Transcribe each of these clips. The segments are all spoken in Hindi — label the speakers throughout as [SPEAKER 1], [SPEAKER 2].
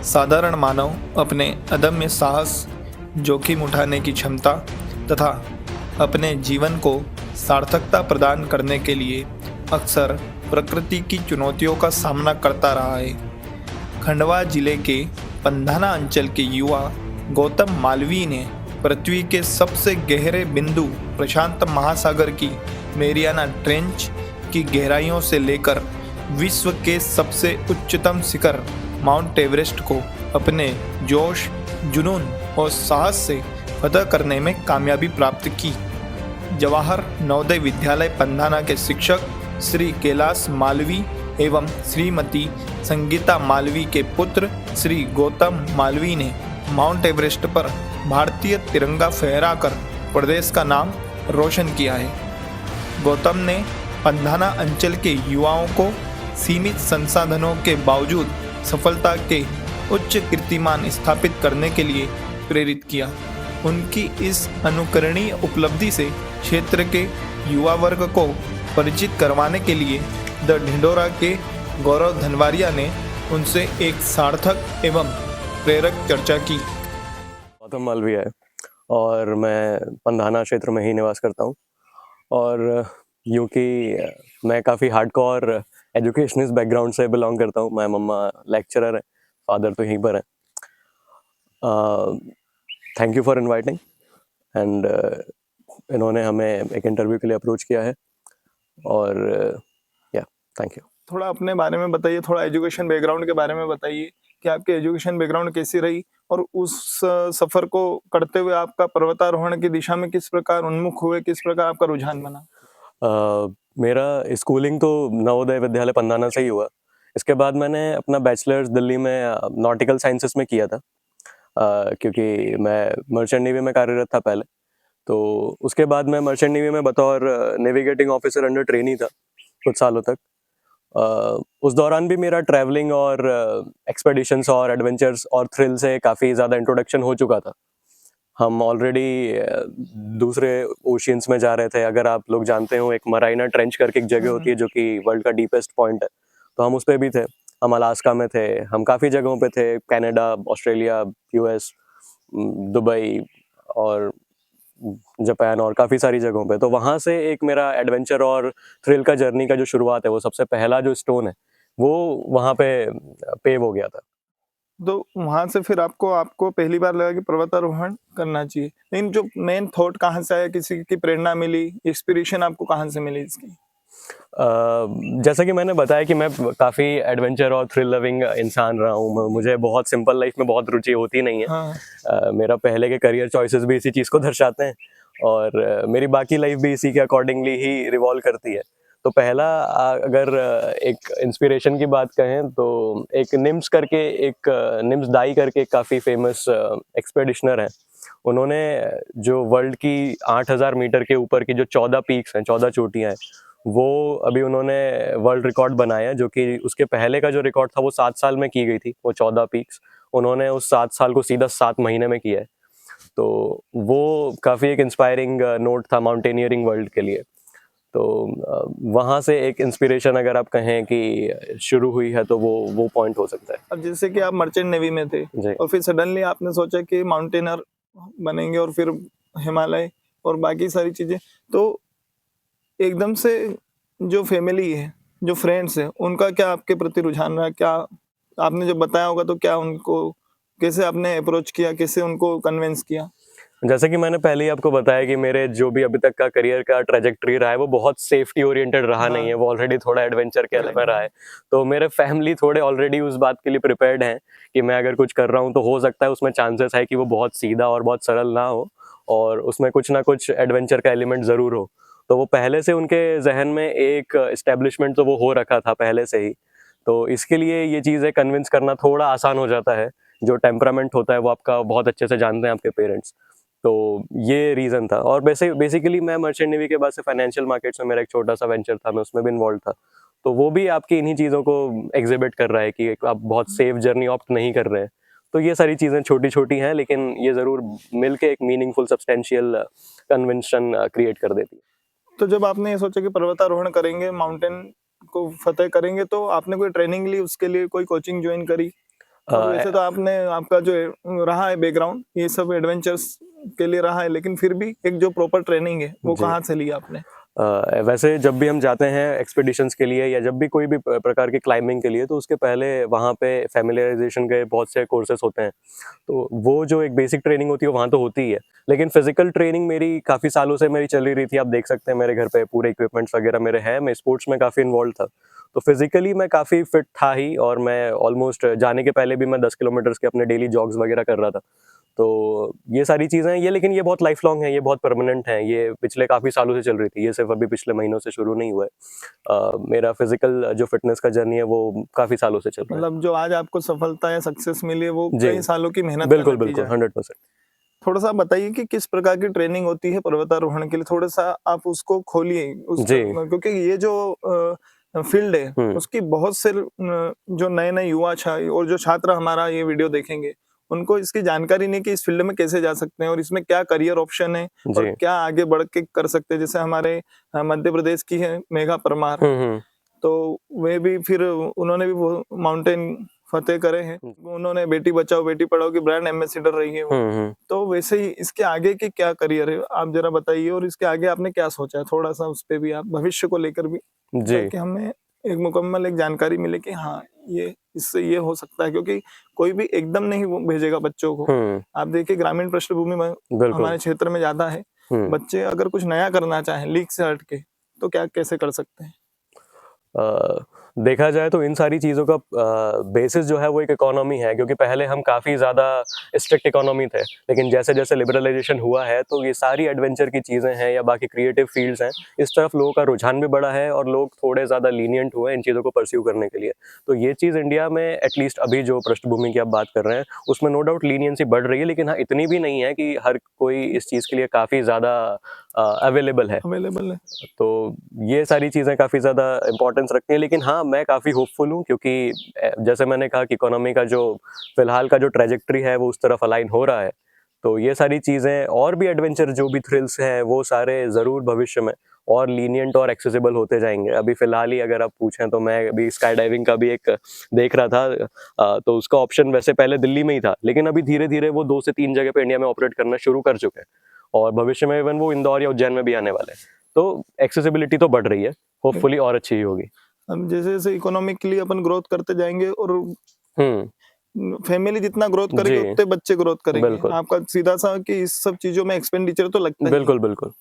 [SPEAKER 1] साधारण मानव अपने अदम्य साहस, जोखिम उठाने की क्षमता तथा अपने जीवन को सार्थकता प्रदान करने के लिए अक्सर प्रकृति की चुनौतियों का सामना करता रहा है। खंडवा जिले के पंधाना अंचल के युवा गौतम मालवीय ने पृथ्वी के सबसे गहरे बिंदु प्रशांत महासागर की मेरियाना ट्रेंच की गहराइयों से लेकर विश्व के सबसे उच्चतम शिखर माउंट एवरेस्ट को अपने जोश, जुनून और साहस से फतह करने में कामयाबी प्राप्त की। जवाहर नवोदय विद्यालय पंधाना के शिक्षक श्री कैलाश मालवीय एवं श्रीमती संगीता मालवीय के पुत्र श्री गौतम मालवीय ने माउंट एवरेस्ट पर भारतीय तिरंगा फहराकर प्रदेश का नाम रोशन किया है। गौतम ने पंधाना अंचल के युवाओं को सीमित संसाधनों के बावजूद सफलता के उच्च कीर्तिमान स्थापित करने के लिए प्रेरित किया। उनकी इस अनुकरणीय उपलब्धि से क्षेत्र के युवा वर्ग को परिचित करवाने के लिए द ढिंढोरा के गौरव धनवारिया ने उनसे एक सार्थक एवं प्रेरक चर्चा की।
[SPEAKER 2] गौतम मालवीय है और मैं पंधाना क्षेत्र में ही निवास करता हूँ और यूँ कि मैं काफ़ी हार्डकोर एजुकेशनिस्ट बैकग्राउंड से बिलोंग करता हूँ। मैं मम्मा लेक्चरर है, फादर तो यहीं पर है। Thank you for inviting and इन्होंने हमें एक इंटरव्यू के लिए अप्रोच किया है और या थैंक यू।
[SPEAKER 1] थोड़ा अपने बारे में बताइए, थोड़ा एजुकेशन बैकग्राउंड के बारे में बताइए कि आपकी एजुकेशन बैकग्राउंड कैसी रही और उस सफ़र को करते हुए आपका पर्वतारोहण की दिशा में किस प्रकार उन्मुख हुए, किस प्रकार आपका रुझान बना?
[SPEAKER 2] मेरा स्कूलिंग तो नवोदय विद्यालय पंधाना से ही हुआ। इसके बाद मैंने अपना बैचलर्स दिल्ली में नॉटिकल साइंसेस में किया था क्योंकि मैं मर्चेंट नेवी में कार्यरत था पहले। तो उसके बाद मैं मर्चेंट नेवी में बतौर नेविगेटिंग ऑफिसर अंडर ट्रेनी था कुछ सालों तक। उस दौरान भी मेरा ट्रैवलिंग और एक्सपेडिशंस और एडवेंचर्स और थ्रिल से काफ़ी ज़्यादा इंट्रोडक्शन हो चुका था। हम ऑलरेडी दूसरे ओशियंस में जा रहे थे। अगर आप लोग जानते हो, एक मराइना ट्रेंच करके एक जगह होती है जो कि वर्ल्ड का डीपेस्ट पॉइंट है, तो हम उस पर भी थे। हम अलास्का में थे, हम काफ़ी जगहों पे थे, कनाडा, ऑस्ट्रेलिया, यूएस, दुबई और जापान और काफ़ी सारी जगहों पे। तो वहाँ से एक मेरा एडवेंचर और थ्रिल का जर्नी का जो शुरुआत है, वो सबसे पहला जो स्टोन है वो वहाँ पे पेव हो गया था।
[SPEAKER 1] तो वहाँ से फिर आपको पहली बार लगा कि पर्वतारोहण करना चाहिए, लेकिन जो मेन थॉट कहाँ से आया, किसी की प्रेरणा मिली, इंस्पिरेशन आपको कहाँ से मिली इसकी?
[SPEAKER 2] जैसा कि मैंने बताया कि मैं काफ़ी एडवेंचर और थ्रिल लविंग इंसान रहा हूँ। मुझे बहुत सिंपल लाइफ में बहुत रुचि होती नहीं है।
[SPEAKER 1] हाँ।
[SPEAKER 2] मेरा पहले के करियर चॉइसेस भी इसी चीज़ को दर्शाते हैं और मेरी बाकी लाइफ भी इसी के अकॉर्डिंगली ही रिवॉल्व करती है। तो पहला अगर एक इंस्पिरेशन की बात कहें तो एक निम्स करके एक निम्स दाई करके काफ़ी फेमस एक्सपेडिशनर हैं। उन्होंने जो वर्ल्ड की 8,000 मीटर के ऊपर की जो 14 पीक्स हैं, 14 चोटियाँ हैं, वो अभी उन्होंने वर्ल्ड रिकॉर्ड बनाया, जो कि उसके पहले का जो रिकॉर्ड था वो 7 साल में की गई थी। वो 14 पीक्स उन्होंने उस 7 साल को सीधा 7 महीने में किया है। तो वो काफ़ी एक इंस्पायरिंग नोट था माउंटेनियरिंग वर्ल्ड के लिए। तो वहाँ से एक इंस्पिरेशन अगर आप कहें कि शुरू हुई है तो वो पॉइंट हो सकता है।
[SPEAKER 1] अब जैसे कि आप मर्चेंट नेवी में थे और फिर सडनली आपने सोचा कि माउंटेनर बनेंगे और फिर हिमालय और बाकी सारी चीज़ें, तो एकदम से जो फैमिली है, जो फ्रेंड्स हैं, उनका क्या आपके प्रति रुझान रहा? क्या आपने जब बताया होगा तो क्या उनको कैसे आपने अप्रोच किया, कैसे उनको कन्विंस किया?
[SPEAKER 2] जैसे कि मैंने पहले ही आपको बताया कि मेरे जो भी अभी तक का करियर का ट्रेजेक्ट्री रहा है वो बहुत सेफ्टी ओरिएंटेड रहा नहीं है, वो ऑलरेडी थोड़ा एडवेंचर के में रहा है। तो मेरे फैमिली थोड़े ऑलरेडी उस बात के लिए प्रिपेयर्ड हैं कि मैं अगर कुछ कर रहा हूँ तो हो सकता है उसमें चांसेस है कि वो बहुत सीधा और बहुत सरल ना हो और उसमें कुछ ना कुछ एडवेंचर का एलिमेंट ज़रूर हो। तो वो पहले से उनके जहन में एक इस्टेब्लिशमेंट तो वो हो रखा था पहले से ही। तो इसके लिए ये चीज़ें कन्विंस करना थोड़ा आसान हो जाता है। जो टेम्परामेंट होता है वो आपका बहुत अच्छे से जानते हैं आपके पेरेंट्स। तो ये रीज़न था और बेसिकली मैं मर्चेंट नेवी के बाद से फाइनेंशियल मार्केट्स में मेरा एक छोटा सा वेंचर था, मैं उसमें भी इन्वॉल्व था। तो वो भी आपकी इन्हीं चीज़ों को एग्जिबिट कर रहा है कि आप बहुत सेफ जर्नी ऑप्ट नहीं कर रहे हैं। तो ये सारी चीज़ें छोटी-छोटी हैं, लेकिन ये ज़रूर मिलके एक मीनिंगफुल सब्सटेंशियल कन्विंशन क्रिएट कर देती है।
[SPEAKER 1] तो जब आपने ये सोचा कि पर्वतारोहण करेंगे, माउंटेन को फतेह करेंगे, तो आपने कोई ट्रेनिंग ली, उसके लिए कोई कोचिंग ज्वाइन करी? और वैसे तो आपने आपका जो रहा है बैकग्राउंड ये सब एडवेंचर्स के लिए रहा है, लेकिन फिर भी एक जो प्रॉपर ट्रेनिंग है वो
[SPEAKER 2] जी।
[SPEAKER 1] कहाँ से ली आपने?
[SPEAKER 2] वैसे जब भी हम जाते हैं एक्सपीडिशंस के लिए या जब भी कोई भी प्रकार की क्लाइंबिंग के लिए, तो उसके पहले वहाँ पे फैमिलियराइजेशन के बहुत से कोर्सेज होते हैं। तो वो जो एक बेसिक ट्रेनिंग होती है वहाँ तो होती ही है, लेकिन फिजिकल ट्रेनिंग मेरी काफ़ी सालों से मेरी चली रही थी। आप देख सकते हैं मेरे घर पे पूरे इक्विपमेंट्स वगैरह मेरे हैं, मैं स्पोर्ट्स में काफ़ी इन्वॉल्व था, तो फिजिकली मैं काफ़ी फिट था ही, और मैं ऑलमोस्ट जाने के पहले भी मैं 10 किलोमीटर्स के अपने डेली जॉग्स वगैरह कर रहा था। तो ये सारी चीज़ें ये, लेकिन ये बहुत लाइफ लॉन्ग है, ये बहुत परमानेंट है, ये पिछले काफ़ी सालों से चल रही थी, ये सिर्फ अभी पिछले महीनों से शुरू नहीं हुआ है। मेरा फिजिकल जो फिटनेस का जर्नी है वो काफ़ी सालों से चल रहा है।
[SPEAKER 1] मतलब जो आज आपको सफलता या सक्सेस मिली है वो
[SPEAKER 2] जी।
[SPEAKER 1] कई सालों की मेहनत का
[SPEAKER 2] बिल्कुल,
[SPEAKER 1] नतीजा
[SPEAKER 2] बिल्कुल,
[SPEAKER 1] है।
[SPEAKER 2] 100%।
[SPEAKER 1] थोड़ा सा बताइए कि किस प्रकार की ट्रेनिंग होती है पर्वतारोहण के लिए, थोड़ा सा आप उसको खोलिए
[SPEAKER 2] जी।
[SPEAKER 1] क्योंकि ये जो फील्ड है
[SPEAKER 2] हुँ।
[SPEAKER 1] उसकी बहुत से जो नए नए युवा और जो छात्र हमारा ये वीडियो देखेंगे उनको इसकी जानकारी नहीं कि इस फील्ड में कैसे जा सकते हैं और इसमें क्या करियर ऑप्शन है और
[SPEAKER 2] जी।
[SPEAKER 1] क्या आगे बढ़ के कर सकते हैं। जैसे हमारे मध्य प्रदेश की है मेघा परमार,
[SPEAKER 2] हुँ, हुँ।
[SPEAKER 1] तो वे भी फिर उन्होंने भी वो माउंटेन फतेह करे हैं, उन्होंने बेटी बचाओ बेटी पढ़ाओ की ब्रांड एम्बेसडर रही है वो।
[SPEAKER 2] हुँ, हुँ।
[SPEAKER 1] तो वैसे ही इसके आगे की क्या करियर है आप जरा बताइए, और इसके आगे आपने क्या सोचा है थोड़ा सा उस पे भी आप भविष्य को लेकर भी,
[SPEAKER 2] जी।
[SPEAKER 1] ताकि हमें एक मुकम्मल एक जानकारी मिले कि हाँ ये इससे ये हो सकता है, क्योंकि कोई भी एकदम नहीं वो भेजेगा बच्चों को।
[SPEAKER 2] हुँ।
[SPEAKER 1] आप देखिए ग्रामीण पृष्ठभूमि में
[SPEAKER 2] बिल्कुल।
[SPEAKER 1] हमारे क्षेत्र में ज्यादा है,
[SPEAKER 2] हुँ।
[SPEAKER 1] बच्चे अगर कुछ नया करना चाहें लीक से हट के तो क्या कैसे कर सकते हैं?
[SPEAKER 2] देखा जाए तो इन सारी चीज़ों का बेसिस जो है वो एक इकोनॉमी है, क्योंकि पहले हम काफ़ी ज़्यादा स्ट्रिक्ट इकोनॉमी थे, लेकिन जैसे-जैसे लिबरलाइजेशन हुआ है तो ये सारी एडवेंचर की चीज़ें हैं या बाकी क्रिएटिव फील्ड्स हैं, इस तरफ लोगों का रुझान भी बढ़ा है और लोग थोड़े ज़्यादा लीनिएंट हुए हैं इन चीज़ों को परस्यू करने के लिए। तो ये चीज़ इंडिया में एटलीस्ट अभी जो पृष्ठभूमि की आप बात कर रहे हैं, उसमें नो डाउट लीनियंसी बढ़ रही है, लेकिन हाँ, इतनी भी नहीं है कि हर कोई इस चीज़ के लिए काफ़ी ज़्यादा अवेलेबल है।
[SPEAKER 1] अवेलेबल है।
[SPEAKER 2] तो ये सारी चीज़ें काफ़ी ज़्यादा इम्पोर्टेंस रखती हैं, लेकिन हाँ, मैं काफ़ी होपफुल हूँ, क्योंकि जैसे मैंने कहा कि इकोनॉमी का जो फ़िलहाल का जो ट्रैजेक्टरी है वो उस तरफ अलाइन हो रहा है। तो ये सारी चीज़ें और भी एडवेंचर जो भी थ्रिल्स हैं वो सारे ज़रूर भविष्य में और लीनिएंट और एक्सेसिबल होते जाएँगे। अभी फ़िलहाल ही अगर आप पूछें तो मैं अभी स्काई डाइविंग का भी एक देख रहा था, तो उसका ऑप्शन वैसे पहले दिल्ली में ही था, लेकिन अभी धीरे-धीरे वो 2 से 3 जगह पे इंडिया में ऑपरेट करना शुरू कर चुके हैं और भविष्य में इवन वो इंदौर या उज्जैन में भी आने वाले हैं। तो एक्सेसिबिलिटी तो बढ़ रही है, होपफुली और अच्छी ही होगी।
[SPEAKER 1] हम जैसे जैसे इकोनॉमिकली अपन ग्रोथ करते जाएंगे और
[SPEAKER 2] हुँ।
[SPEAKER 1] फैमिली जितना ग्रोथ करेगी
[SPEAKER 2] जी।
[SPEAKER 1] उतने बच्चे ग्रोथ करेंगे,
[SPEAKER 2] बिल्कुल।
[SPEAKER 1] आपका सीधा सा कि इस सब चीजों में एक्सपेंडिचर तो लगता ही है।
[SPEAKER 2] बिल्कुल, बिल्कुल।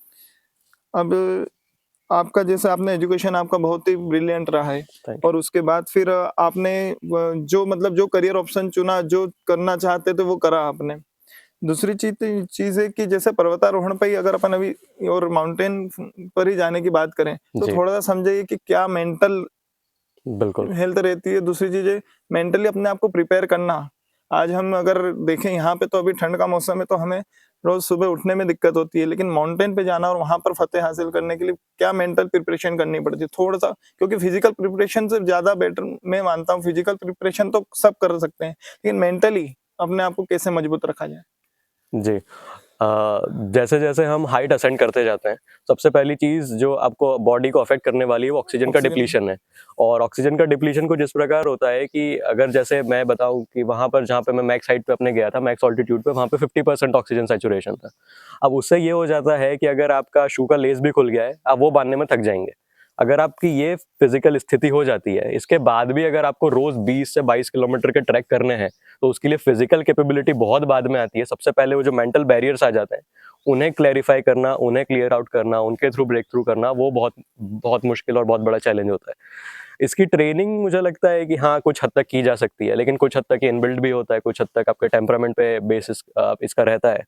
[SPEAKER 1] अब आपका जैसे आपने एजुकेशन आपका बहुत ही ब्रिलियंट रहा है,
[SPEAKER 2] थैंक
[SPEAKER 1] और उसके बाद फिर आपने जो मतलब जो करियर ऑप्शन चुना, जो करना चाहते थे वो करा आपने। दूसरी चीज है कि जैसे पर्वतारोहण पे ही अगर अपन अभी और माउंटेन पर ही जाने की बात करें
[SPEAKER 2] यू।
[SPEAKER 1] तो
[SPEAKER 2] जी।
[SPEAKER 1] थोड़ा सा समझिए कि क्या मेंटल
[SPEAKER 2] बिल्कुल।
[SPEAKER 1] हेल्थ रहती है। दूसरी चीज है मेंटली अपने आप को प्रिपेयर करना। आज हम अगर देखें यहाँ पे तो अभी ठंड का मौसम है तो हमें रोज सुबह उठने में दिक्कत होती है, लेकिन माउंटेन पे जाना और वहां पर फतेह हासिल करने के लिए क्या मेंटल प्रिपरेशन करनी पड़ती है थोड़ा सा, क्योंकि फिजिकल प्रिपरेशन से ज्यादा बेटर मैं मानता हूँ। फिजिकल प्रिपरेशन तो सब कर सकते हैं, लेकिन मेंटली अपने आप को कैसे मजबूत रखा जाए?
[SPEAKER 2] जी। जैसे-जैसे हम हाइट असेंड करते जाते हैं, सबसे पहली चीज़ जो आपको बॉडी को अफ़ेक्ट करने वाली है वो ऑक्सीजन का
[SPEAKER 1] ऑक्सीजन
[SPEAKER 2] डिप्लीशन है। और ऑक्सीजन का डिप्लीशन कुछ इस प्रकार होता है कि अगर जैसे मैं बताऊँ कि वहाँ पर जहाँ पे मैं मैक्स हाइट पे अपने गया था, मैक्स ऑल्टीट्यूड पे, वहाँ पे 50% ऑक्सीजन सैचुरेशन था। अब उससे ये हो जाता है कि अगर आपका शू का लेस भी खुल गया है, आप वो बाँधने में थक जाएँगे। अगर आपकी ये फिज़िकल स्थिति हो जाती है, इसके बाद भी अगर आपको रोज़ 20 से 22 किलोमीटर के ट्रैक करने हैं, तो उसके लिए फिजिकल कैपेबिलिटी बहुत बाद में आती है। सबसे पहले वो जो मेंटल बैरियर्स आ जाते हैं, उन्हें क्लैरिफाई करना, उन्हें क्लियर आउट करना, उनके थ्रू ब्रेक थ्रू करना, वो बहुत बहुत मुश्किल और बहुत बड़ा चैलेंज होता है। इसकी ट्रेनिंग मुझे लगता है कि हाँ, कुछ हद तक की जा सकती है, लेकिन कुछ हद तक इनबिल्ट भी होता है, कुछ हद तक आपके टेम्परामेंट पे बेसिस इसका रहता है।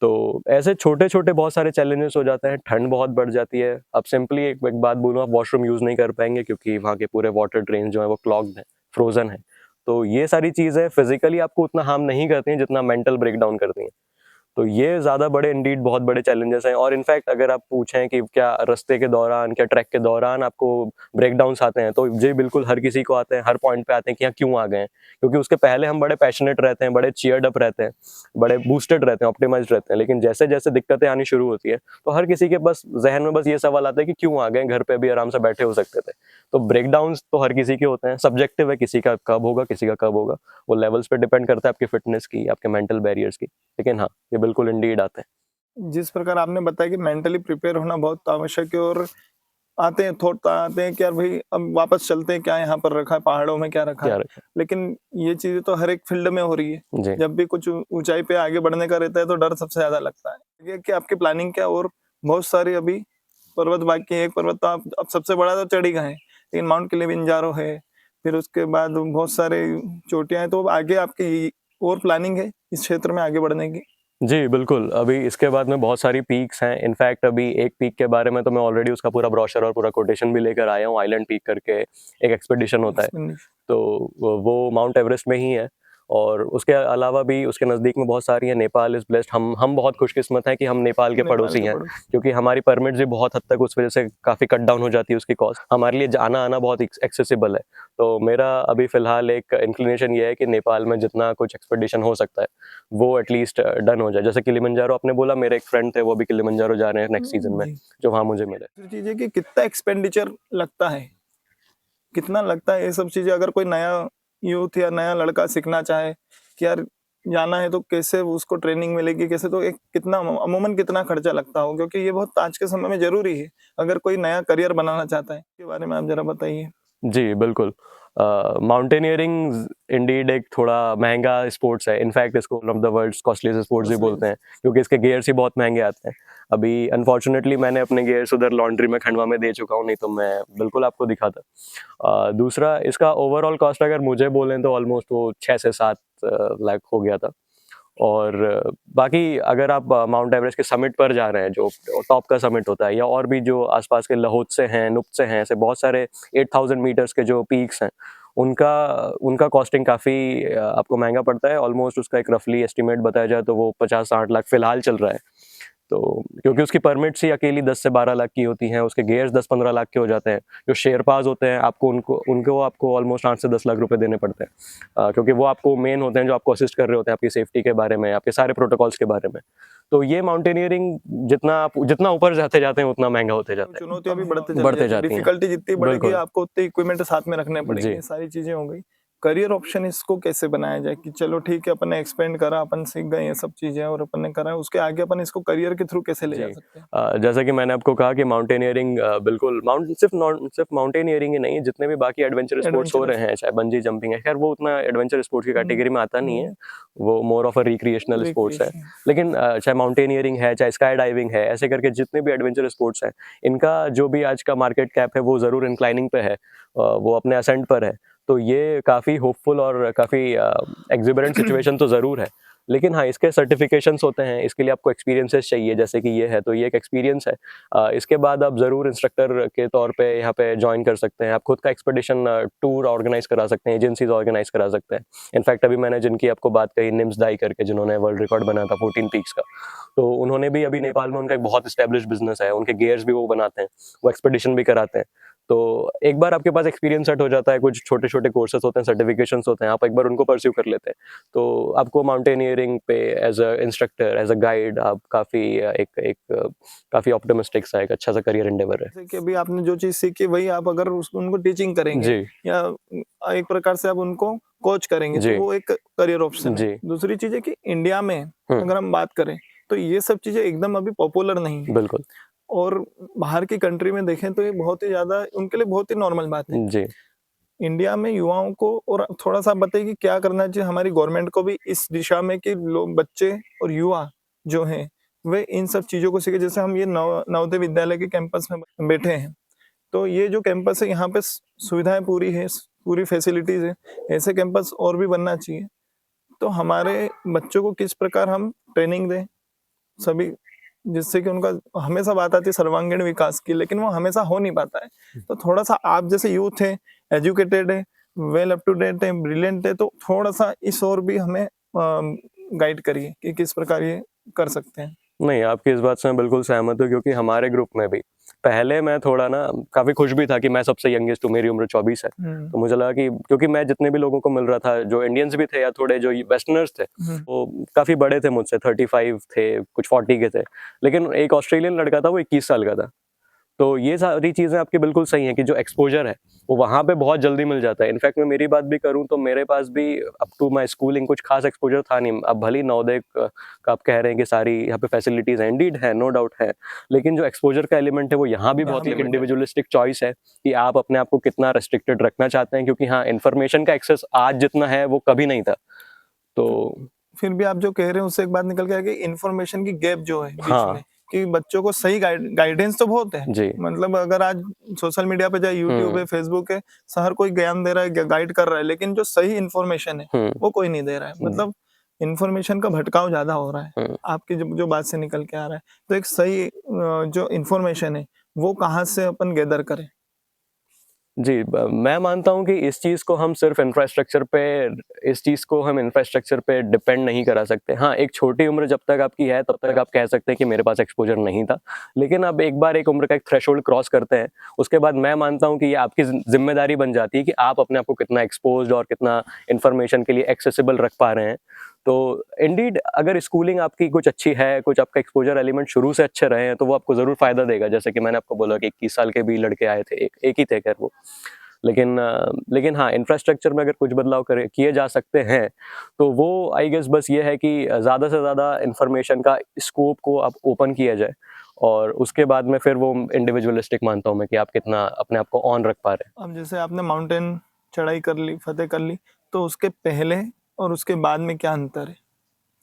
[SPEAKER 2] तो ऐसे छोटे-छोटे बहुत सारे चैलेंजेस हो जाते हैं, ठंड बहुत बढ़ जाती है। अब सिंपली एक बात बोलूँ, आप वॉशरूम यूज़ नहीं कर पाएँगे क्योंकि वहाँ के पूरे वाटर ड्रेन जो हैं वो क्लॉग्ड हैं, फ्रोज़न हैं। तो ये सारी चीज़ें फिज़िकली आपको उतना हार्म नहीं करती हैं जितना मेंटल ब्रेकडाउन करती हैं। तो ये ज़्यादा बड़े इंडीड बहुत बड़े चैलेंजेस हैं। और इनफैक्ट अगर आप पूछें कि क्या रास्ते के दौरान, क्या ट्रैक के दौरान आपको ब्रेकडाउन्स आते हैं, तो जी बिल्कुल हर किसी को आते हैं, हर पॉइंट पे आते हैं कि यहाँ क्यों आ गए हैं। क्योंकि उसके पहले हम बड़े पैशनेट रहते हैं, बड़े चीयर्ड अप रहते हैं, बड़े बूस्टेड रहते हैं, ऑप्टिमाइज्ड रहते हैं, लेकिन जैसे जैसे दिक्कतें आनी शुरू होती है तो हर किसी के बस जहन में बस ये सवाल आता है कि क्यों आ गए, घर पे भी आराम से बैठे हो सकते थे। तो ब्रेकडाउन्स तो हर किसी के होते हैं, सब्जेक्टिव है, किसी का कब होगा, किसी का कब होगा, वो लेवल्स पे डिपेंड करता है आपकी फिटनेस की, आपके मेंटल बैरियर्स की। लेकिन हाँ, ये बिल्कुल इंडीड आते हैं।
[SPEAKER 1] जिस प्रकार आपने बताया कि मेंटली प्रिपेयर होना बहुत आवश्यक है, और आते हैं थॉट आते हैं कि यार भाई अब वापस चलते हैं, क्या यहाँ पर रखा है, पहाड़ों में क्या रखा
[SPEAKER 2] क्या
[SPEAKER 1] है।
[SPEAKER 2] रखा
[SPEAKER 1] लेकिन ये चीजें तो हर एक फील्ड में हो रही है।
[SPEAKER 2] है जी।
[SPEAKER 1] जब भी कुछ ऊंचाई पे आगे बढ़ने का रहता है तो डर सबसे ज्यादा लगता है। ये कि आपकी प्लानिंग क्या, और बहुत सारी अभी पर्वत बाकी है। एक पर्वत तो आप अब सबसे बड़ा तो चढ़ ही गए हैं, लेकिन माउंट किलिमंजारो है, फिर उसके बाद बहुत सारे चोटियां हैं। तो आगे आपकी और प्लानिंग है इस क्षेत्र में आगे बढ़ने की?
[SPEAKER 2] जी, बिल्कुल। अभी इसके बाद में बहुत सारी पीक्स हैं। इनफैक्ट अभी एक पीक के बारे में तो मैं ऑलरेडी उसका पूरा ब्रोशर और पूरा कोटेशन भी लेकर आया हूँ। आइलैंड पीक करके एक एक्सपीडिशन होता है, तो वो माउंट एवरेस्ट में ही है। और उसके अलावा भी उसके नज़दीक में बहुत सारी हैं। नेपाल इज़ ब्लेस्ड, हम बहुत खुशकिस्मत हैं कि हम नेपाल के पड़ोसी हैं, क्योंकि हमारी परमिट्स भी बहुत हद तक उस वजह से काफ़ी कट डाउन हो जाती है उसकी कॉस्ट। हमारे लिए जाना आना बहुत एक्सेसिबल है। तो मेरा अभी फ़िलहाल एक इंक्लिनेशन ये है कि नेपाल में जितना कुछ एक्सपीडिशन हो सकता है वो एटलीस्ट डन हो जाए। जैसे किलिमंजारो आपने बोला, मेरे एक फ्रेंड थे, वो भी किलिमंजारो जा रहे हैं नेक्स्ट सीजन में, जो वहाँ मुझे मिले।
[SPEAKER 1] दूसरी चीज है कि कितना एक्सपेंडिचर लगता है, कितना लगता है ये सब चीजें। अगर कोई नया यूथ या नया लड़का सीखना चाहे कि यार जाना है तो कैसे उसको ट्रेनिंग मिलेगी, कैसे, तो एक कितना अमूमन कितना खर्चा लगता हो, क्योंकि ये बहुत आज के समय में जरूरी है अगर कोई नया करियर बनाना चाहता है। इसके बारे में आप जरा बताइए।
[SPEAKER 2] जी, बिल्कुल। माउंटेनियरिंग इंडीड एक थोड़ा महंगा स्पोर्ट्स है। इनफैक्ट इसको one of the world's costliest sports भी बोलते हैं, क्योंकि इसके गियर्स ही बहुत महंगे आते हैं। अभी अनफॉर्चुनेटली मैंने अपने गियर्स उधर लॉन्ड्री में खंडवा में दे चुका हूँ, नहीं तो मैं बिल्कुल आपको दिखाता। दूसरा, इसका ओवरऑल कॉस्ट अगर मुझे बोलें तो ऑलमोस्ट वो 6 से 7 लाख हो गया था। और बाकी अगर आप माउंट एवरेस्ट के समिट पर जा रहे हैं, जो टॉप का समिट होता है, या और भी जो आसपास के लहोत्से हैं, नुप्त्से हैं, ऐसे बहुत सारे 8000 मीटर्स के जो पीक्स हैं, उनका उनका कॉस्टिंग काफ़ी आपको महंगा पड़ता है। ऑलमोस्ट उसका एक रफली एस्टिमेट बताया जाए तो वो 50-60 लाख फ़िलहाल चल रहा है। तो क्योंकि उसकी परमिट्स ही अकेली 10 से 12 लाख की होती हैं, उसके गियर्स 10-15 लाख के हो जाते हैं। जो शेरपाज़ होते हैं, उनको आपको ऑलमोस्ट 8 से 10 लाख रुपए देने पड़ते हैं, क्योंकि वो आपको मेन होते हैं, जो आपको असिस्ट कर रहे होते हैं आपकी सेफ्टी के बारे में, आपके सारे प्रोटोकॉल्स के बारे में। तो ये माउंटेनियरिंग जितना ऊपर जाते जाते हैं उतना महंगा होते जाता है।
[SPEAKER 1] चुनौतियां भी बढ़ते
[SPEAKER 2] जाती हैं।
[SPEAKER 1] डिफिकल्टी जितनी बढ़ेगी
[SPEAKER 2] बिल्कुल।
[SPEAKER 1] आपको उतने इक्विपमेंट साथ में रखने पड़ेंगे।
[SPEAKER 2] जी।
[SPEAKER 1] ये सारी चीजें हो गई। करियर ऑप्शन इसको कैसे बनाया जाए कि चलो ठीक है, अपन ने एक्सपेंड करा, अपन सीख गए ये सब चीजें और अपन ने करा, उसके आगे अपन इसको करियर के थ्रू कैसे ले जा
[SPEAKER 2] जी।
[SPEAKER 1] सकते हैं?
[SPEAKER 2] जैसा कि मैंने आपको कहा कि माउंटेनियरिंग बिल्कुल सिर्फ माउंटेनियरिंग ही नहीं, जितने भी बाकी एडवेंचर स्पोर्ट्स हो रहे हैं, चाहे बंजी जंपिंग है, खैर वो उतना एडवेंचर स्पोर्ट्स की कैटेगरी में आता नहीं है, वो more of a recreational sports है। लेकिन चाहे माउंटेनियरिंग है, चाहे स्काई डाइविंग है, ऐसे करके जितने भी एडवेंचर स्पोर्ट्स हैं, इनका जो भी आज का मार्केट कैप है वो ज़रूर इंक्लाइनिंग पे है, वो अपने असेंट पर है। तो ये काफ़ी होपफुल और काफ़ी एक्सिबरेंट सिचुएशन तो ज़रूर है। लेकिन हाँ, इसके सर्टिफिकेशंस होते हैं, इसके लिए आपको एक्सपीरियंसेस चाहिए, जैसे कि ये है, तो ये एक एक्सपीरियंस है। इसके बाद आप ज़रूर इंस्ट्रक्टर के तौर पे यहाँ पे जॉइन कर सकते हैं। आप खुद का एक्सपीडिशन टूर ऑर्गेनाइज करा सकते हैं, एजेंसीज ऑर्गेनाइज करा सकते हैं। इनफैक्ट अभी मैंने जिनकी आपको बात कही, निम्स दाई करके, जिन्होंने वर्ल्ड रिकॉर्ड बनाया था 14 पीक्स का, तो उन्होंने भी अभी नेपाल में, उनका एक बहुत एस्टेब्लिश्ड बिजनेस है, उनके गियर्स भी वो बनाते हैं, वो एक्सपीडिशन भी कराते हैं। तो एक बार आपके पास एक्सपीरियंस सेट हो जाता है, कुछ छोटे छोटे कोर्सेज होते हैं, सर्टिफिकेशंस होते हैं, आप एक बार उनको परस्यू कर लेते हैं, तो आपको माउंटेनियरिंग पे as a instructor, as a guide, आप काफ़ी ऑप्टिमिस्टिक सा एक अच्छा सा करियर एंडेवर है।
[SPEAKER 1] जैसे कि अभी आपने जो चीज सीखी वही आप अगर उनको टीचिंग करेंगे
[SPEAKER 2] जी।
[SPEAKER 1] या एक प्रकार से आप उनको कोच करेंगे
[SPEAKER 2] जी।
[SPEAKER 1] तो वो एक करियर ऑप्शन है।
[SPEAKER 2] जी।
[SPEAKER 1] दूसरी चीज है कि इंडिया में अगर हम बात करें तो ये सब चीजें एकदम अभी पॉपुलर नहीं है,
[SPEAKER 2] बिल्कुल।
[SPEAKER 1] और बाहर की कंट्री में देखें तो ये बहुत ही ज्यादा उनके लिए बहुत ही नॉर्मल बात है।
[SPEAKER 2] जी।
[SPEAKER 1] इंडिया में युवाओं को, और थोड़ा सा बताइए कि क्या करना चाहिए हमारी गवर्नमेंट को भी इस दिशा में कि लोग, बच्चे और युवा जो हैं वे इन सब चीजों को सीखे। जैसे हम ये नवोदय विद्यालय के कैंपस में बैठे हैं, तो ये जो कैंपस है यहाँ पे सुविधाएं पूरी है, पूरी फैसिलिटीज है। ऐसे कैंपस और भी बनना चाहिए। तो हमारे बच्चों को किस प्रकार हम ट्रेनिंग दें सभी, जिससे कि उनका, हमेशा बात आती है सर्वांगीण विकास की, लेकिन वो हमेशा हो नहीं पाता है। तो थोड़ा सा आप जैसे यूथ है, एजुकेटेड है, वेल अप टू डेट है, ब्रिलियंट है, तो थोड़ा सा इस और भी हमें गाइड करिए कि किस प्रकार ये कर सकते हैं?
[SPEAKER 2] नहीं, आपकी इस बात से मैं बिल्कुल सहमत हूँ, क्योंकि हमारे ग्रुप में भी पहले मैं थोड़ा ना काफ़ी खुश भी था कि मैं सबसे यंगेस्ट हूँ, मेरी उम्र 24 है।
[SPEAKER 1] हुँ,
[SPEAKER 2] तो मुझे लगा कि क्योंकि मैं जितने भी लोगों को मिल रहा था, जो इंडियंस भी थे या थोड़े जो वेस्टर्नर्स थे,
[SPEAKER 1] हुँ,
[SPEAKER 2] वो काफ़ी बड़े थे मुझसे, 35 थे, कुछ 40 के थे। लेकिन एक ऑस्ट्रेलियन लड़का था, वो 21 साल का था। तो ये सारी चीज़ें आपकी बिल्कुल सही हैं कि जो एक्सपोज़र है, वो वहाँ पे बहुत जल्दी मिल जाता है। इनफैक्ट मैं मेरी बात भी करूँ तो मेरे पास भी अप टू माय स्कूलिंग कुछ ख़ास एक्सपोज़र था नहीं। अब भले ही नवोदय का आप कह रहे हैं कि सारी यहाँ पे फैसिलिटीज़ हैं, इंडीड है, नो डाउट है। लेकिन जो एक्सपोज़र का एलिमेंट है वो यहाँ भी
[SPEAKER 1] यहाँ
[SPEAKER 2] बहुत
[SPEAKER 1] भी बढ़
[SPEAKER 2] इंडिविजुअलिस्टिक चॉइस है कि आप अपने आप को कितना रिस्ट्रिक्टेड रखना चाहते हैं, क्योंकि हाँ, इन्फॉर्मेशन का एक्सेस आज जितना है वो कभी नहीं था। तो
[SPEAKER 1] फिर भी आप जो कह रहे हैं उससे एक बात निकल के आ गई, इन्फॉर्मेशन की गैप जो है बीच
[SPEAKER 2] हाँ,
[SPEAKER 1] में, कि बच्चों को सही गाइडेंस तो बहुत है।
[SPEAKER 2] जी।
[SPEAKER 1] मतलब अगर आज सोशल मीडिया पे, चाहे यूट्यूब
[SPEAKER 2] हुँ,
[SPEAKER 1] है, फेसबुक है, हर कोई ज्ञान दे रहा है, गाइड कर रहा है, लेकिन जो सही इन्फॉर्मेशन है
[SPEAKER 2] हुँ,
[SPEAKER 1] वो कोई नहीं दे रहा है। मतलब इन्फॉर्मेशन का भटकाव ज्यादा हो रहा है,
[SPEAKER 2] हुँ।
[SPEAKER 1] आपकी जो जो बात से निकल के आ रहा है। तो एक सही जो इन्फॉर्मेशन है वो कहाँ से अपन गैदर करें?
[SPEAKER 2] जी, मैं मानता हूँ कि इस चीज़ को हम इंफ्रास्ट्रक्चर पे डिपेंड नहीं करा सकते। हाँ, एक छोटी उम्र जब तक आपकी है तब तक आप कह सकते हैं कि मेरे पास एक्सपोज़र नहीं था। लेकिन अब एक बार एक उम्र का एक थ्रेशोल्ड क्रॉस करते हैं, उसके बाद मैं मानता हूँ कि ये आपकी ज़िम्मेदारी बन जाती है कि आप अपने आप को कितना एक्सपोज़्ड और कितना इन्फॉर्मेशन के लिए एक्सेसिबल रख पा रहे हैं। तो इंडीड अगर स्कूलिंग आपकी कुछ अच्छी है, कुछ आपका एक्सपोज़र एलिमेंट शुरू से अच्छे रहे हैं, तो वो आपको ज़रूर फ़ायदा देगा। जैसे कि मैंने आपको बोला कि 21 साल के भी लड़के आए थे, एक ही थे खैर वो। लेकिन हाँ, इंफ्रास्ट्रक्चर में अगर कुछ बदलाव किए जा सकते हैं, तो वो आई गेस बस ये है कि ज़्यादा से ज़्यादा इन्फॉर्मेशन का स्कोप को आप ओपन किया जाए, और उसके बाद में फिर वो इंडिविजुअलिस्टिक मानता हूँ मैं कि आप कितना अपने आप को ऑन रख पा रहे
[SPEAKER 1] अब जैसे आपने माउंटेन चढ़ाई कर ली, फतेह कर ली, तो उसके पहले और उसके बाद में क्या अंतर है?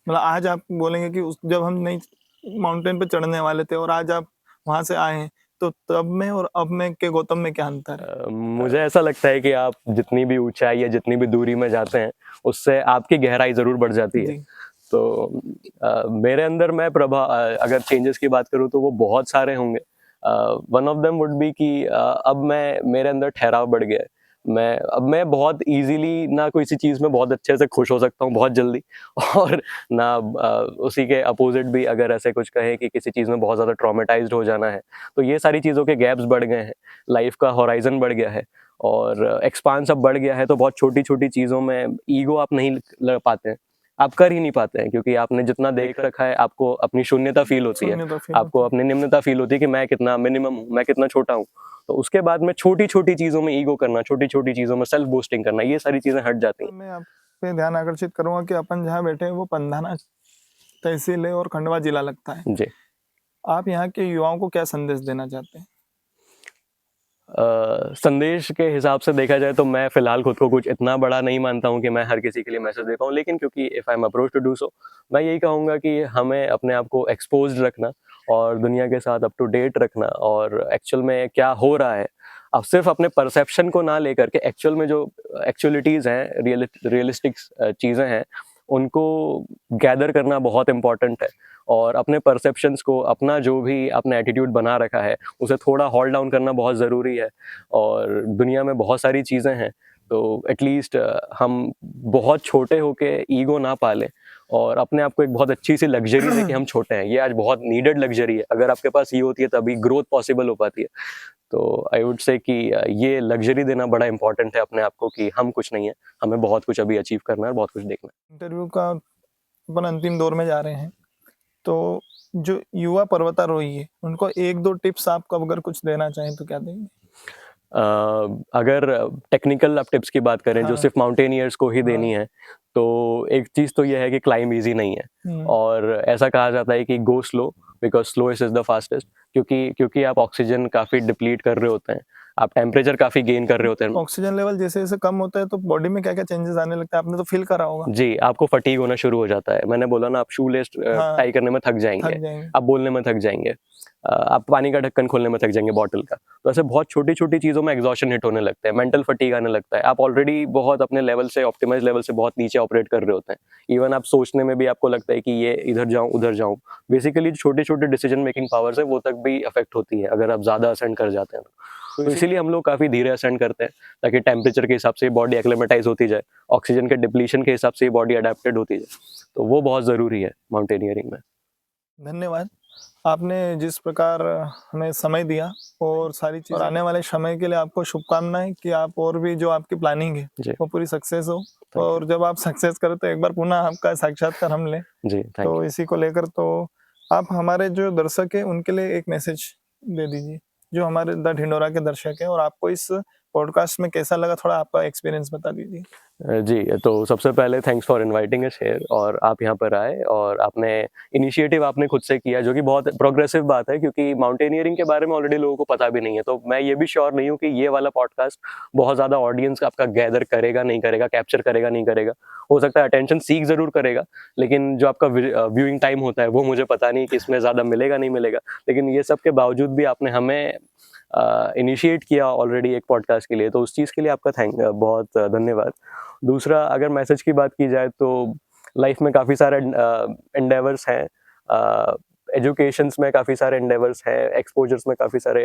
[SPEAKER 1] मतलब आज आप बोलेंगे कि उस जब हम नहीं माउंटेन पे चढ़ने वाले थे और आज आप वहां से आए हैं, तो तब में और अब में के गौतम में क्या अंतर है?
[SPEAKER 2] हैं। मुझे ऐसा लगता है कि आप जितनी भी ऊँचाई या जितनी भी दूरी में जाते हैं, उससे आपकी गहराई ज़रूर बढ़ जाती है।
[SPEAKER 1] जी।
[SPEAKER 2] तो मेरे अंदर अगर चेंजेस की बात करूँ तो वो बहुत सारे होंगे। One of them would be कि अब मैं मेरे अंदर ठहराव बढ़ गया है। मैं बहुत ईज़िली ना किसी चीज़ में बहुत अच्छे से खुश हो सकता हूँ बहुत जल्दी और ना उसी के अपोज़िट भी अगर ऐसे कुछ कहें कि किसी चीज़ में बहुत ज़्यादा ट्रॉमेटाइज़्ड हो जाना है। तो ये सारी चीज़ों के गैप्स बढ़ गए हैं, लाइफ़ का होराइज़न बढ़ गया है और एक्सपांस अब बढ़ गया है, तो बहुत छोटी-छोटी चीज़ों में ईगो आप नहीं ल पाते हैं। आप कर ही नहीं पाते हैं, क्योंकि आपने जितना देख रखा है, आपको अपनी शून्यता फ़ील होती है।
[SPEAKER 1] शून्यता फील
[SPEAKER 2] आपको
[SPEAKER 1] होती है।
[SPEAKER 2] अपनी निम्नता फ़ील होती है कि मैं कितना मिनिमम हूँ, मैं कितना छोटा हूँ। तो उसके बाद में छोटी-छोटी चीज़ों में ईगो करना, छोटी-छोटी चीज़ों में सेल्फ बूस्टिंग करना, ये सारी चीज़ें हट जाती हैं।
[SPEAKER 1] मैं आप पे ध्यान आकर्षित करूंगा कि अपन जहाँ बैठे हैं वो पंधाना तहसील है और खंडवा जिला लगता है।
[SPEAKER 2] जी।
[SPEAKER 1] आप यहाँ के युवाओं को क्या संदेश देना चाहते हैं?
[SPEAKER 2] संदेश के हिसाब से देखा जाए तो मैं फ़िलहाल खुद को कुछ इतना बड़ा नहीं मानता हूँ कि मैं हर किसी के लिए मैसेज दे पाऊँ। लेकिन क्योंकि if I am approached to do so, मैं यही कहूँगा कि हमें अपने आप को एक्सपोज़्ड रखना और दुनिया के साथ अप टू डेट रखना, और एक्चुअल में क्या हो रहा है, अब सिर्फ़ अपने परसेप्शन को ना लेकर के एक्चुअल में जो एक्चुअलिटीज़ हैं, रियलिस्टिक चीज़ें हैं, उनको गैदर करना बहुत इम्पोर्टेंट है। और अपने परसेप्शंस को, अपना जो भी आपने एटीट्यूड बना रखा है, उसे थोड़ा हॉल डाउन करना बहुत ज़रूरी है। और दुनिया में बहुत सारी चीज़ें हैं, तो एटलीस्ट हम बहुत छोटे होके ईगो ना पालें और अपने आप को एक बहुत अच्छी-सी लग्ज़री दें कि हम छोटे हैं। ये आज बहुत नीडेड लग्ज़री है। अगर आपके पास ये होती है तभी ग्रोथ पॉसिबल हो पाती है। तो आई वुड से कि ये लग्ज़री देना बड़ा इम्पोर्टेंट है अपने आप को कि हम कुछ नहीं है, हमें बहुत कुछ अभी अचीव करना है और बहुत कुछ देखना है।
[SPEAKER 1] इंटरव्यू का अपन अंतिम दौर में जा रहे हैं, तो जो युवा पर्वतारोही है उनको एक दो टिप्स आप अगर कुछ देना चाहें तो क्या देंगे?
[SPEAKER 2] अ, अगर टेक्निकल आप टिप्स की बात करें जो
[SPEAKER 1] हाँ।
[SPEAKER 2] सिर्फ माउंटेनियर्स को ही
[SPEAKER 1] हाँ।
[SPEAKER 2] देनी है, तो एक चीज़ तो ये है कि क्लाइंब ईज़ी नहीं है।
[SPEAKER 1] हम्म।
[SPEAKER 2] और ऐसा कहा जाता है कि go slow because slowest is the fastest, क्योंकि क्योंकि आप ऑक्सीजन काफ़ी डिप्लीट कर रहे होते हैं, आप टेम्परेचर काफ़ी गेन कर रहे होते हैं।
[SPEAKER 1] ऑक्सीजन लेवल जैसे जैसे कम होता है तो बॉडी में क्या क्या चेंजेस आने लगता है, आपने तो फील करा होगा।
[SPEAKER 2] जी, आपको फटीग होना शुरू हो जाता है। मैंने बोला ना, आप शू लेस
[SPEAKER 1] हाँ।
[SPEAKER 2] टाई करने में थक जाएँगे,
[SPEAKER 1] थक जाएंगे।
[SPEAKER 2] आप बोलने में थक जाएँगे, आप पानी का ढक्कन खोलने में थक जाएँगे बॉटल का। तो ऐसे बहुत छोटी-छोटी चीज़ों में एग्ज़ॉशन हिट होने लगता है, मेंटल फटीग आने लगता है। आप ऑलरेडी बहुत अपने लेवल से, ऑप्टिमाइज़ लेवल से बहुत नीचे ऑपरेट कर रहे होते हैं। इवन आप सोचने में भी आपको लगता है कि ये इधर जाऊँ, उधर जाऊँ। बेसिकली छोटे-छोटे डिसीजन मेकिंग पावर्स है, वो तक भी अफ़ेक्ट होती है अगर आप ज़्यादा असेंड कर जाते हैं तो। तो इसीलिए हम लोग काफ़ी धीरे असेंड करते हैं, ताकि टेम्परेचर के हिसाब से बॉडी एक्लिमेटाइज़ होती जाए, ऑक्सीजन के डिप्लीशन के हिसाब से बॉडी अडैप्टेड होती जाए। तो वो बहुत ज़रूरी है माउंटेनियरिंग में।
[SPEAKER 1] धन्यवाद। आपने जिस प्रकार हमें समय दिया और सारी चीज़ और आने वाले समय के लिए आपको शुभकामनाएँ कि आप और भी जो आपकी प्लानिंग है
[SPEAKER 2] जी,
[SPEAKER 1] वो पूरी सक्सेस हो
[SPEAKER 2] यू।
[SPEAKER 1] और जब आप सक्सेस करें तो एक बार पुनः आपका साक्षात्कार हम लें।
[SPEAKER 2] जी, थैंक
[SPEAKER 1] तो
[SPEAKER 2] यू।
[SPEAKER 1] इसी को लेकर तो आप हमारे जो दर्शक हैं उनके लिए एक मैसेज दे दीजिए, जो हमारे द ढिंढोरा के दर्शक हैं और आपको इस पॉडकास्ट में कैसा लगा थोड़ा आपका एक्सपीरियंस बता दीजिए?
[SPEAKER 2] जी, तो सबसे पहले thanks for inviting us here और आप यहाँ पर आए और आपने इनिशिएटिव आपने खुद से किया जो कि बहुत प्रोग्रेसिव बात है क्योंकि माउंटेनियरिंग के बारे में ऑलरेडी लोगों को पता भी नहीं है। तो मैं ये भी श्योर नहीं हूँ कि ये वाला पॉडकास्ट बहुत ज़्यादा ऑडियंस आपका गैदर करेगा, नहीं करेगा, कैप्चर करेगा, नहीं करेगा। हो सकता है अटेंशन सीक ज़रूर करेगा, लेकिन जो आपका व्यूइंग टाइम होता है वो मुझे पता नहीं कि इसमें ज़्यादा मिलेगा, नहीं मिलेगा। लेकिन ये सब के बावजूद भी आपने हमें इनिशिएट किया ऑलरेडी एक पॉडकास्ट के लिए, तो उस चीज़ के लिए आपका बहुत धन्यवाद। दूसरा अगर मैसेज की बात की जाए तो लाइफ में काफ़ी सारे एंडेवर्स हैं, एजुकेशंस में काफ़ी सारे एंडेवर्स हैं, एक्सपोजर्स में काफ़ी सारे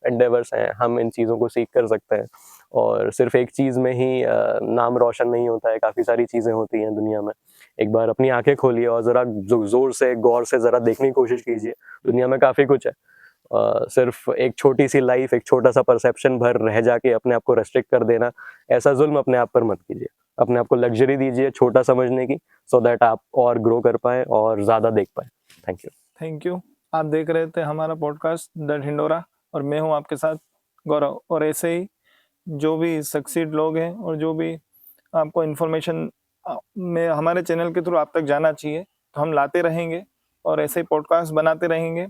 [SPEAKER 2] एंडेवर्स हैं। हम इन चीज़ों को सीख कर सकते हैं और सिर्फ एक चीज़ में ही नाम रोशन नहीं होता है, काफ़ी सारी चीज़ें होती हैं दुनिया में। एक बार अपनी आंखें खोलिए और ज़रा ज़ोर से गौर से ज़रा देखने की कोशिश कीजिए, दुनिया में काफ़ी कुछ है। सिर्फ एक छोटी सी लाइफ, एक छोटा सा परसेप्शन भर रह जाके अपने आप को रेस्ट्रिक्ट कर देना, ऐसा जुल्म अपने आप पर मत कीजिए। अपने आप को लग्जरी दीजिए छोटा समझने की, सो दैट आप और ग्रो कर पाएँ और ज़्यादा देख पाएँ। Thank you.
[SPEAKER 1] Thank you. आप देख रहे थे हमारा पॉडकास्ट द ढिंढोरा और मैं हूँ आपके साथ गौरव और ऐसे ही जो भी सक्सीड लोग हैं और जो भी आपको इन्फॉर्मेशन में हमारे चैनल के थ्रू आप तक जाना चाहिए तो हम लाते रहेंगे और ऐसे ही पॉडकास्ट बनाते रहेंगे।